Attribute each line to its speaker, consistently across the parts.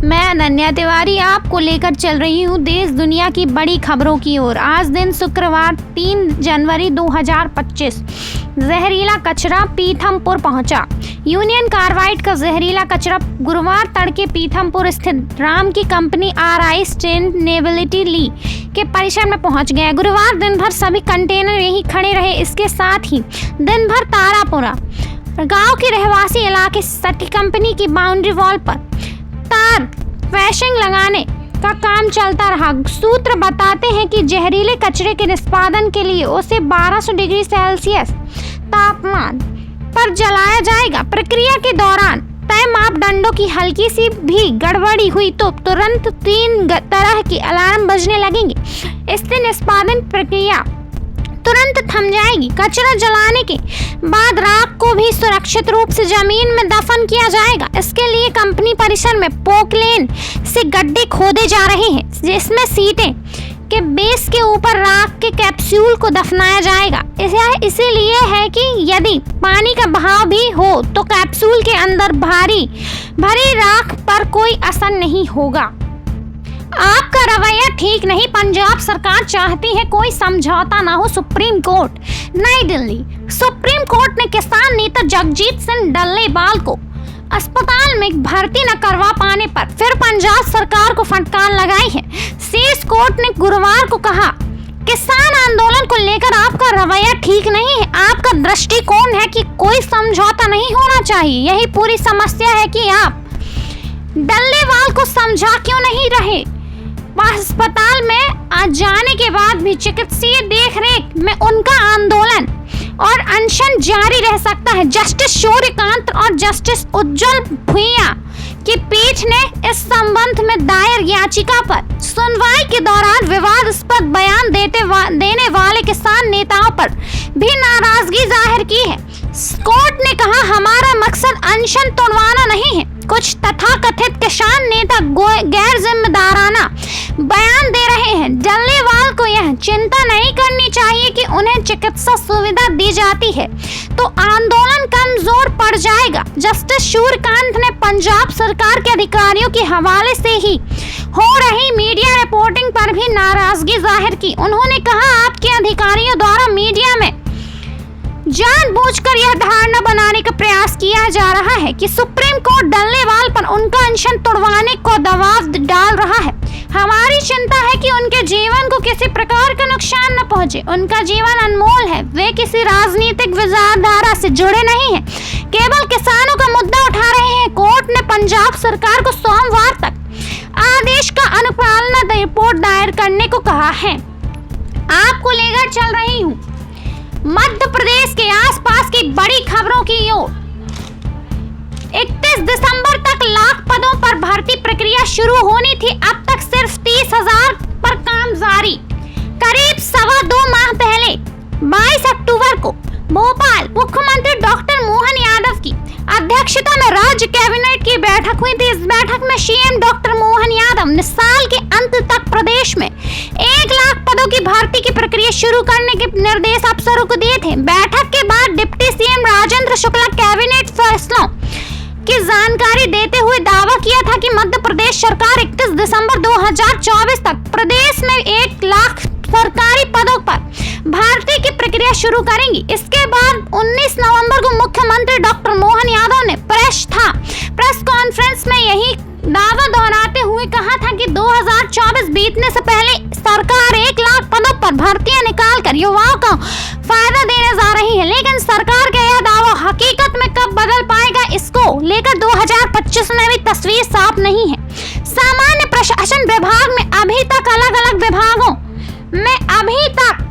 Speaker 1: मैं अनन्या तिवारी आपको लेकर चल रही हूँ देश दुनिया की बड़ी खबरों की ओर। आज दिन शुक्रवार 3 जनवरी 2025। जहरीला कचरा पीथमपुर पहुंचा। यूनियन कार्बाइड का जहरीला कचरा गुरुवार तड़के पीथमपुर स्थित राम की कंपनी RI सस्टेनेबिलिटी ली के परिसर में पहुंच गया। गुरुवार दिन भर सभी कंटेनर यहीं खड़े रहे। इसके साथ ही दिन भर तारापुरा गांव के रहवासी इलाके सटी कंपनी की बाउंड्री वॉल पर तार फैशिंग लगाने का काम चलता रहा। सूत्र बताते हैं कि जहरीले कचरे के निष्पादन के लिए उसे 1200 डिग्री सेल्सियस तापमान पर जलाया जाएगा। प्रक्रिया के दौरान तय मापदंडों की हल्की सी भी गड़बड़ी हुई तो तुरंत 3 तरह के अलार्म बजने लगेंगे। इससे निष्पादन प्रक्रिया तुरंत थम जाएगी। कचरा जलाने के बाद राख को भी सुरक्षित रूप से जमीन में दफन किया जाएगा। इसके लिए कंपनी परिसर में पोकलेन से गड्ढे खोदे जा रहे हैं, जिसमें सीटें के बेस के ऊपर राख के कैप्सूल को दफनाया जाएगा। इसीलिए है कि यदि पानी का बहाव भी हो तो कैप्सूल के अंदर भरी राख पर कोई असर नहीं होगा। आपका रवैया ठीक नहीं, पंजाब सरकार चाहती है कोई समझौता ना हो। सुप्रीम कोर्ट नई दिल्ली। सुप्रीम कोर्ट ने किसान नेता जगजीत सिंह डल्लेवाल को अस्पताल में भर्ती न करवा पाने पर फिर पंजाब सरकार को फटकार लगाई है। शीर्ष कोर्ट ने गुरुवार को कहा, किसान आंदोलन को लेकर आपका रवैया ठीक नहीं है। आपका दृष्टिकोण है कि कोई समझौता नहीं होना चाहिए। यही पूरी समस्या है कि आप डल्लेवाल को समझा क्यों नहीं रहे। अस्पताल में आज जाने के बाद भी चिकित्सीय देखरेख में उनका आंदोलन और अनशन जारी रह सकता है। जस्टिस सूर्यकांत और जस्टिस उज्जवल भुइयां की पीठ ने इस संबंध में दायर याचिका पर सुनवाई के दौरान विवादास्पद बयान देने वाले किसान नेताओं पर भी नाराजगी जाहिर की है। कोर्ट ने कहा, हमारा मकसद अनशन तोड़वाना नहीं है। कुछ तथाकथित किसान नेता गैर जिम्मेदाराना बयान दे रहे हैं। डल्लेवाल को यह चिंता नहीं करनी चाहिए कि उन्हें चिकित्सा सुविधा दी जाती है तो आंदोलन कमजोर पड़ जाएगा। जस्टिस सूर्यकांत ने पंजाब सरकार के अधिकारियों के हवाले से ही हो रही मीडिया रिपोर्टिंग पर भी नाराजगी जाहिर की। उन्होंने कहा, आपके अधिकारियों द्वारा मीडिया में जानबूझकर यह धारणा बनाने का प्रयास किया जा रहा है कि सुप्रीम कोर्ट डल्लेवाल पर उनका अनशन तोड़वाने को दबाव डाल रहा है। हमारी चिंता है कि उनके जीवन को किसी प्रकार का नुकसान न पहुंचे। उनका जीवन अनमोल है। वे किसी राजनीतिक विचारधारा से जुड़े नहीं हैं, केवल किसानों का मुद्दा उठा रहे हैं। कोर्ट ने पंजाब सरकार को सोमवार तक आदेश का अनुपालना रिपोर्ट दायर करने को कहा है। आपको लेकर चल रही हूँ मध्य प्रदेश के आसपास की बड़ी खबरों की ओर। 31 दिसंबर तक लाख पदों पर भर्ती प्रक्रिया शुरू होनी थी। अब तक सिर्फ 30,000 पर काम जारी। करीब 2.25 माह पहले 22 अक्टूबर को भोपाल मुख्यमंत्री डॉक्टर मोहन यादव की अध्यक्षता में राज्य कैबिनेट की बैठक हुई थी। इस बैठक में सीएम डॉक्टर मोहन यादव ने साल के अंत तक प्रदेश में 1 लाख पदों की भर्ती की प्रक्रिया शुरू करने के निर्देश अफसरों को दिए थे। बैठक के बाद deputy CM Rajendra Shukla cabinet फैसलों की जानकारी देते हुए दावा किया था कि मध्य प्रदेश सरकार 31 दिसंबर 2024 तक प्रदेश में 1 लाख सरकारी पदों पर भर्ती की प्रक्रिया शुरू करेंगी। इसके बाद 19 नवंबर को मुख्यमंत्री डॉक्टर मोहन यादव ने प्रेस कॉन्फ्रेंस में यही दावा दोहराते हुए कहा था कि 2024 बीतने से पहले सरकार 1 लाख पदों पर भर्तियां निकालकर युवाओं को फायदा देने जा रही है। लेकिन सरकार का यह दावा हकीकत में कब बदल पाएगा, इसको लेकर 2025 में भी तस्वीर साफ नहीं है। सामान्य प्रशासन विभाग में अभी तक अलग-अलग विभागों में अभी तक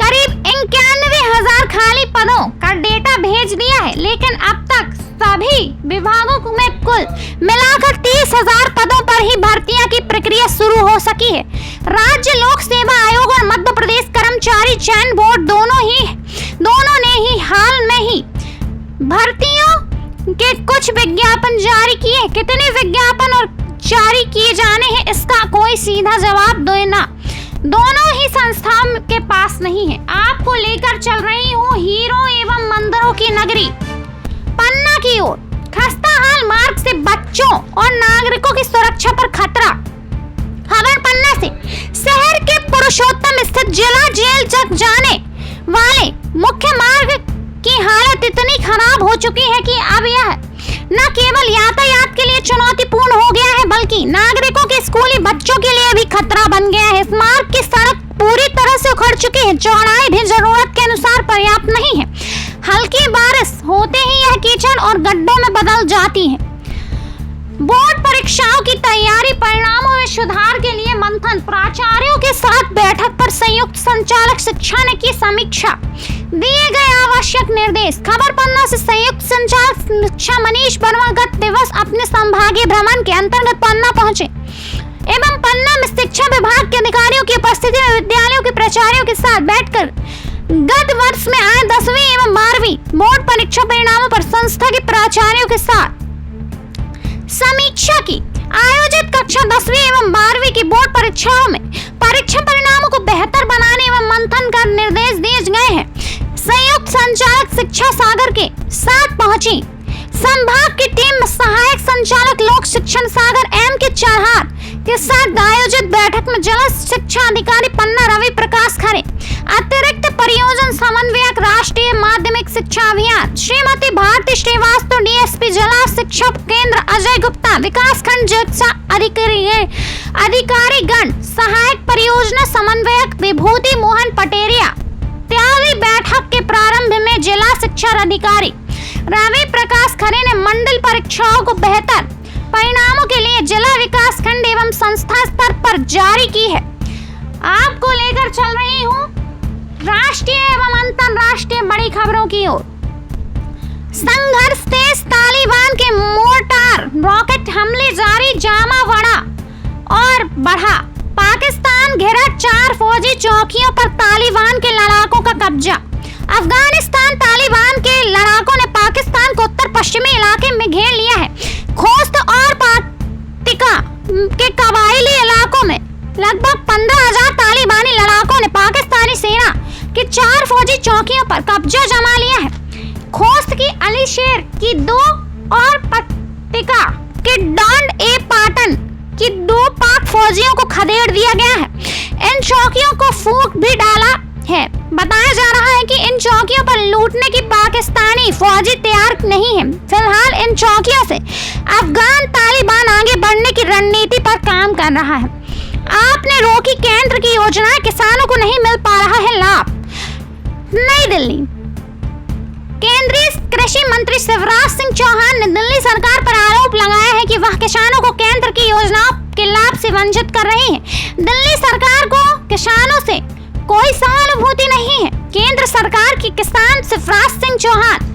Speaker 1: करीब 91,000 खाली पदों का डेटा भेज दिया है, लेकिन अब तक सभी विभागों में कुल मिलाकर 30,000 पदों पर ही भर्तियां की प्रक्रिया शुरू हो सकी है। राज्य लोक सेवा आयोग और मध्य प्रदेश कर्मचारी चयन बोर्ड दोनों ने ही हाल में ही भर्तियों के कुछ विज्ञापन जारी किए। कितने विज्ञापन और जारी किए जाने हैं, इसका कोई सीधा जवाब देना दोनों ही संस्थाओं के पास नहीं है। आपको लेकर चल रही हूँ हीरो एवं मंदिरों की नगरी पन्ना की ओर। खस्ता हाल मार्ग से बच्चों और नागरिकों की सुरक्षा पर खतरा। खबर पन्ना से शहर के पुरुषोत्तम स्थित जिला जेल तक जाने वाले मुख्य मार्ग की हालत इतनी खराब हो चुकी है कि अब यह न केवल यातायात के लिए चुनौतीपूर्ण हो गया है, बल्कि नागरिकों के स्कूली बच्चों के लिए भी खतरा बन गया है। इस मार्ग की सड़क पूरी तरह से उखड़ चुकी है, चौड़ाई भी जरूरत के अनुसार पर्याप्त नहीं है। हल्की बारिश होते ही यह कीचड़ और गड्ढों में बदल जाती है। बोर्ड परीक्षाओं की तैयारी, परिणामों में सुधार के लिए मंथन, प्राचार्यों के साथ बैठक पर संयुक्त संचालक शिक्षा ने की समीक्षा, दिए गए आवश्यक निर्देश। खबर पन्ना से संयुक्त संचालक शिक्षा मनीष वर्मा गत दिवस अपने संभागीय भ्रमण के अंतर्गत पन्ना पहुंचे एवं पन्ना में शिक्षा विभाग के अधिकारियों की उपस्थिति में विद्यालयों के प्राचार्यों के साथ बैठकर गत वर्ष में आए 10वीं एवं 12वीं बोर्ड परीक्षा परिणामों पर संस्था के प्राचार्यों के साथ समीक्षा की। आयोजित कक्षा 10वीं एवं 12वीं की बोर्ड परीक्षाओं में परीक्षा परिणामों को बेहतर बनाने एवं मंथन कर निर्देश दिए गए हैं। संयुक्त संचालक शिक्षा सागर के साथ पहुंची संभाग की टीम सहायक संचालक लोक शिक्षण सागर एम के चढ़ार के साथ आयोजित बैठक में जिला शिक्षा अधिकारी पन्ना रवि प्रकाश खरे, अतिरिक्त परियोजना समन्वयक राष्ट्रीय माध्यमिक शिक्षा अभियान श्रीमती भारती श्रीवास्तव, डीएसपी जिला शिक्षा केंद्र अजय गुप्ता, विकास खंड शिक्षा अधिकारीगण, सहायक परियोजना समन्वयक विभूति मोहन पटेरिया इत्यादि। बैठक के प्रारंभ में जिला शिक्षा अधिकारी रवि प्रकाश खरे ने मंडल परीक्षाओं को बेहतर परिणामों के लिए जिला विकास खंड एवं संस्था स्तर पर जारी की है। आपको लेकर चल रही हूँ राष्ट्रीय एवं अंतरराष्ट्रीय बड़ी खबरों की ओर। संघर्ष तेज, तालिबान के मोर्टार रॉकेट हमले जारी, जामा बढ़ा और बढ़ा। पाकिस्तान घिरा, 4 फौजी चौकियों पर तालिबान के लड़ाकों का कब्जा। अफगानिस्तान तालिबान के लड़ाकों ने पाकिस्तान को उत्तर पश्चिमी इलाके में घेर लिया है। खोस्त और पातिका के कबायली इलाकों में लगभग 15,000 तालिबानी लड़ाकों ने पाकिस्तानी सेना की 4 फौजी चौकियों पर कब्जा जमा लिया है। खोस्त की अलीशेर की 2 और पातिका के डॉन्ड ए पाटन की 2 पाक फौजियों को खदेड़ दिया गया है। इन चौकियों को फूंक भी डाला है। बताया जा रहा है कि इन चौकियों पर लूटने की पाकिस्तानी फौजी तैयार नहीं है। फिलहाल इन चौकियों से अफगान तालिबान आगे बढ़ने की रणनीति पर काम कर रहा है। आपने रोकी केंद्र की योजनाएं, किसानों को नहीं मिल पा रहा है लाभ। नई दिल्ली, केंद्रीय कृषि मंत्री शिवराज सिंह चौहान ने दिल्ली सरकार पर आरोप लगाया है कि वह किसानों को केंद्र की योजनाओं के लाभ से वंचित कर रही है। दिल्ली सरकार को किसानों से कोई सहानुभूति नहीं है। केंद्र सरकार की किसान शिवराज सिंह चौहान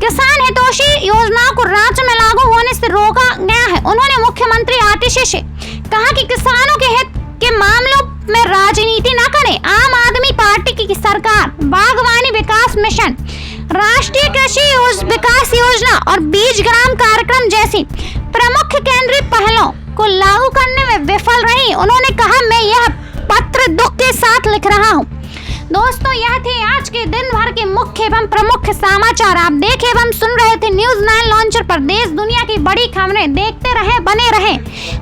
Speaker 1: किसान हितैषी योजनाओं को राज्य में लागू होने से रोका गया है। उन्होंने मुख्यमंत्री आतिशी से कहा कि किसानों के हित के मामलों में राजनीति न करें। आम आदमी पार्टी की सरकार बागवानी विकास मिशन, राष्ट्रीय कृषि विकास योजना और बीज ग्राम कार्यक्रम जैसी प्रमुख केंद्रीय पहलों को लागू करने में विफल रही। उन्होंने कहा, मैं यह पत्र दुख के साथ लिख रहा हूँ। दोस्तों, यह थे आज के दिन भर के मुख्य एवं प्रमुख समाचार। आप देखे एवं सुन रहे थे न्यूज़ 9 लॉन्चर पर देश दुनिया की बड़ी खबरें। देखते रहे, बने रहे।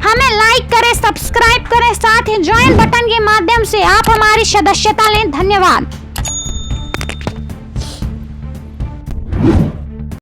Speaker 1: हमें लाइक करें, सब्सक्राइब करें, साथ ही ज्वाइन बटन के माध्यम से आप हमारी सदस्यता लें। धन्यवाद।